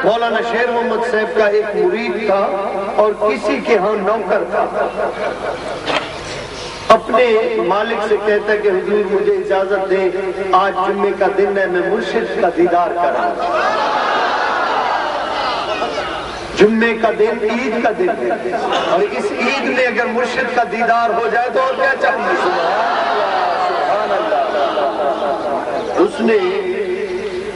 مولانا شیر محمد صاحب کا ایک مرید تھا اور کسی کے ہاں نوکر تھا، اپنے مالک سے کہتا ہے کہ حضور مجھے اجازت دیں، آج جمعے کا دن ہے، میں مرشد کا دیدار کراں۔ جمعے کا دن عید کا دن ہے، اور اس عید میں اگر مرشد کا دیدار ہو جائے تو اور کیا چاہیے؟ سبحان اللہ۔ اس نے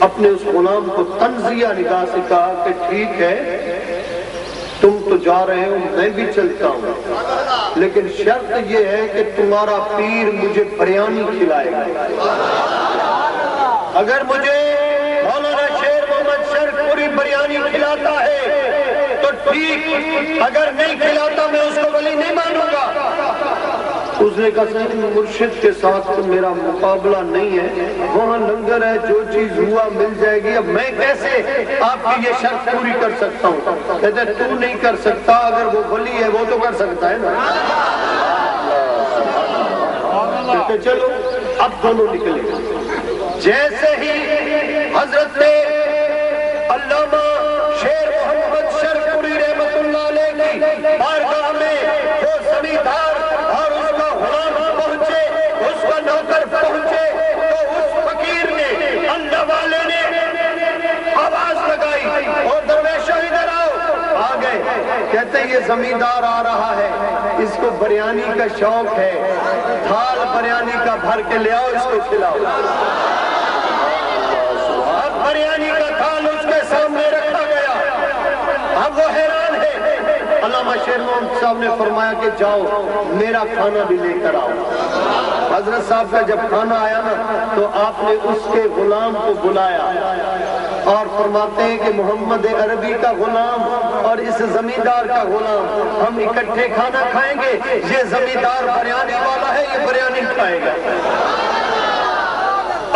اپنے اس غلام کو تنزیہ نگاہ سے کہا کہ ٹھیک ہے تم تو جا رہے ہو، میں بھی چلتا ہوں، لیکن شرط یہ ہے کہ تمہارا پیر مجھے بریانی کھلائے گا۔ اگر مجھے مولانا شیر محمد شرف پوری بریانی کھلاتا ہے تو ٹھیک، اگر نہیں کھلاتا میں اس کو ولی نہیں مانوں گا۔ اس نے کہا صحیح، مرشد کے ساتھ میرا مقابلہ نہیں ہے، وہاں لنگر ہے، جو چیز ہوا مل جائے گی، اب میں کیسے آپ کی یہ شرط پوری کر سکتا ہوں؟ کہتے ہیں تو نہیں کر سکتا، اگر وہ ولی ہے وہ تو کر سکتا ہے نا۔ کہتے چلو اب دونوں نکلے۔ جیسے ہی حضرت علامہ شیر محمد شرف پوری رحمت اللہ علیہ کی بارگاہ میں وہ زمیندار اور اس کا غلام پہنچے، اس کا نوکر پہنچے، تو اس فقیر نے، اللہ والے نے آواز لگائی اور درویشوں ادھر آؤ۔ آ گئے، کہتے ہیں یہ زمیندار آ رہا ہے، اس کو بریانی کا شوق ہے، تھال بریانی کا بھر کے لے آؤ، اس کو کھلاؤ۔ اب بریانی کا تھال اس کے سامنے رکھا گیا، اب وہ حیران ہے۔ علامہ شیر محمد صاحب نے فرمایا کہ جاؤ میرا کھانا بھی لے کر آؤ۔ حضرت صاحب کا جب کھانا آیا نا تو آپ نے اس کے غلام کو بلایا اور فرماتے ہیں کہ محمد عربی کا غلام اور اس زمیندار کا غلام ہم اکٹھے کھانا کھائیں گے، یہ زمیندار بریانی والا ہے، یہ بریانی کھائے گا۔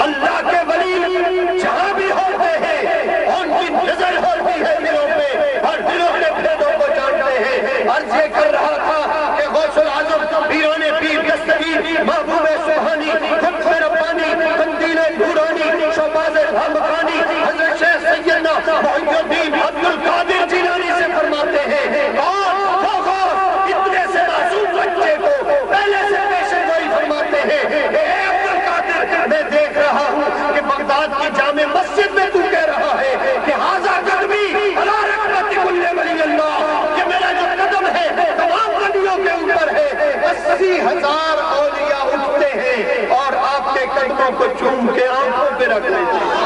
اللہ کے ولی جہاں بھی ہوتے ہیں ان کی نظر ہوتی ہے دلوں پہ، اور دلوں کے بھیدوں کو جانتے ہیں۔ عرض یہ کر رہا تھا کہ غوث العظم پیران پیر دستگیر محبوب سبحانی خود ربانی قندیل نورانی شہباز ہمکانی حضرت شیخ سیدنا محی الدین عبد القادر جیلانی سے فرماتے ہیں، اور وہ غوث اتنے سے معصوم بچے کو پہلے سے پیشے گوئی فرماتے ہیں، اے عبد القادر میں دیکھ رہا ہوں کہ بغداد کی جامع مسجد میں تو کہہ رہا ہے کہ ھذا قدمی علی رحمت کل ولی اللہ، کہ میرا جو قدم ہے تمام ولیوں کے اوپر ہے۔ 80,000 اولیاء اٹھتے ہیں اور آپ کے قدموں کو چوم کے آنکھوں پہ رکھ لیتے ہیں۔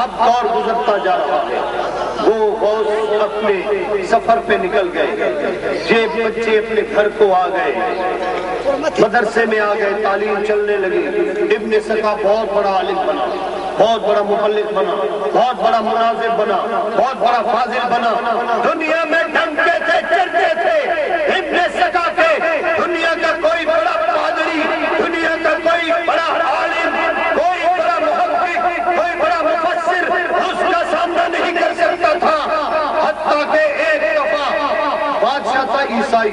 اب دور گزرتا جا رہا ہے، وہ غوث اپنے سفر پہ نکل گئے، یہ بچے اپنے گھر کو آ گئے، مدرسے میں آ گئے، تعلیم چلنے لگی۔ ابن سقا بہت بڑا عالم بنا، بہت بڑا مبلغ بنا، بہت بڑا مناظر بنا، بہت بڑا فاضل بنا۔ دنیا میں ڈھمکے تھے، چرتے تھے ابن سقا کے، دنیا کا کوئی بڑا پادری، دنیا کا کوئی بڑا عالم، کوئی بڑا محقق، کوئی بڑا مفسر اس کا سامنا نہیں کر سکتا تھا۔ حتیٰ کہ ایک دفعہ بادشاہ تھا عیسائی،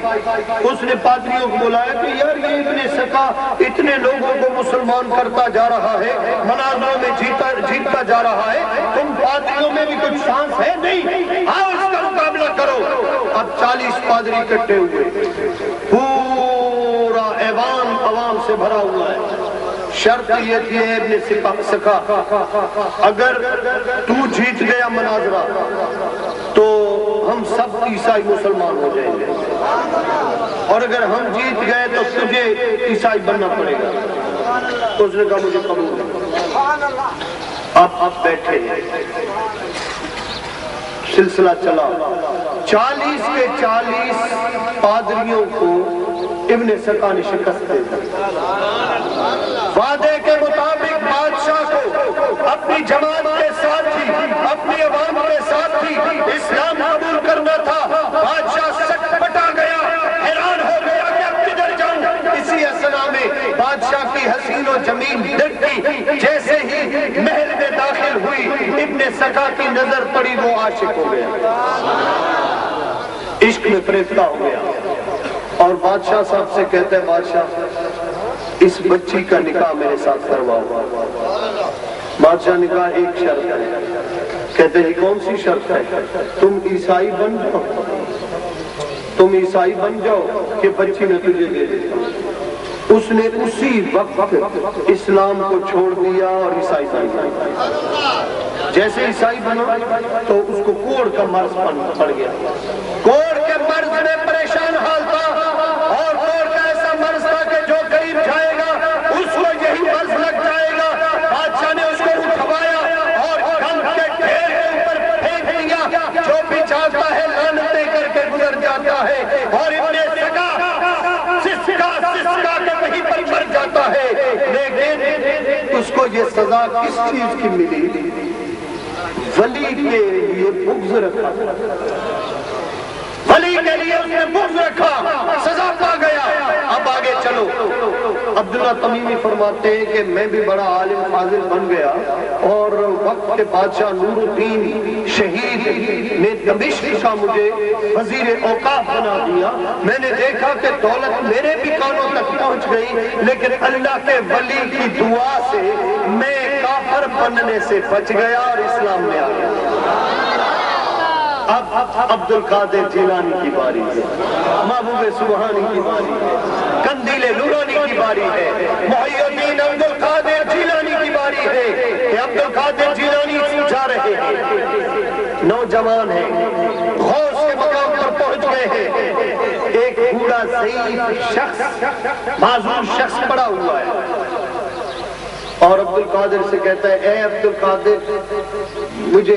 اس نے پادریوں کو بلایا کہ یار یہ ابن سقا اتنے لوگوں کو مسلمان کرتا جا رہا ہے، مناظروں میں جیتتا جا رہا ہے، تم پادریوں میں بھی کچھ شانس ہے نہیں، آؤ اس کا مقابلہ کرو۔ اب 40 پادری اکٹھے ہوئے، پورا ایوان عوام سے بھرا ہوا ہے۔ شرط یہ تھی ہے ابن سقا، اگر تو جیت گیا مناظرہ تو ہم سب عیسائی مسلمان ہو جائیں گے، اور اگر ہم جیت گئے تو تجھے عیسائی بننا پڑے گا۔ تو اس نے کہا مجھے قبول ہے۔ اب بیٹھے، سلسلہ چلا، 40 کے 40 پادریوں کو ابن سقا نے شکست دے دی۔ وعدے کے مطابق بادشاہ کو اپنی جماعت کے ساتھ ہی، اپنی عوام کے ساتھ ہی اسلام قبول کرنا تھا۔ بادشاہ سٹ پٹا گیا، حیران ہو گیا کہ اب کدھر جاؤں۔ اسی اثنا میں بادشاہ کی حسین و جمیل لڑکی جیسے ہی محل میں داخل ہوئی، ابن سقا کی نظر پڑی، وہ عاشق ہو گیا، عشق میں فریفتہ ہو گیا، اور بادشاہ صاحب سے کہتے ہیں بادشاہ اس بچی کا نکاح میرے ساتھ کرواؤ۔ بادشاہ نے کہا ایک شرط ہے. کہتے ہیں کون سی شرط ہے؟ تم عیسائی بن جاؤ، تم عیسائی بن جاؤ کہ بچی میں تجھے دے دیتا ہوں. اس نے اسی وقت اسلام کو چھوڑ دیا اور عیسائی بن گیا. جیسے عیسائی بنا تو اس کو کوڑ کا مرض پڑ گیا. کوڑ کے مرض میں پریشان حال تھا، اور کوڑ کا ایسا مرض تھا کہ جو قریب جائے گا اس کو یہی مرض لگ جائے گا. بادشاہ نے اس کو اٹھوایا اور غم کے ڈھیر کے اوپر پھینک دیا. جو بھی چاہتا ہے لعنتیں کر کے گزر جاتا ہے، اور ابن سکا سسکا کے وہیں پر مر جاتا ہے. لیکن اس کو یہ سزا کس چیز کی ملی؟ ولی کے لیے بغض رکھا، ولی کے لیے اس نے بغض رکھا، سزا پا گیا. اب آگے چلو. عبداللہ تمیمی فرماتے ہیں کہ میں بھی بڑا عالم فاضل بن گیا، اور وقت کے بادشاہ نور الدین شہید نے دمشق کا مجھے وزیر اوقاف بنا دیا. میں نے دیکھا کہ دولت میرے بھی کانوں تک پہنچ گئی، لیکن اللہ کے ولی کی دعا سے میں کافر بننے سے بچ گیا اور اسلام میں آ گیا. اب عبد القادر جیلانی کی باری ہے، محبوب سبحانی کی باری ہے، قندیل نورانی کی باری ہے، محی الدین عبد القادر جیلانی کی باری ہے. کہ عبد القادر جیلانی جا رہے ہیں، نوجوان ہیں، غوث کے مقام پر پہنچ گئے ہیں. ایک بوڑھا ضعیف شخص، معذور شخص پڑا ہوا ہے، اور عبد القادر سے کہتا ہے اے عبد القادر، مجھے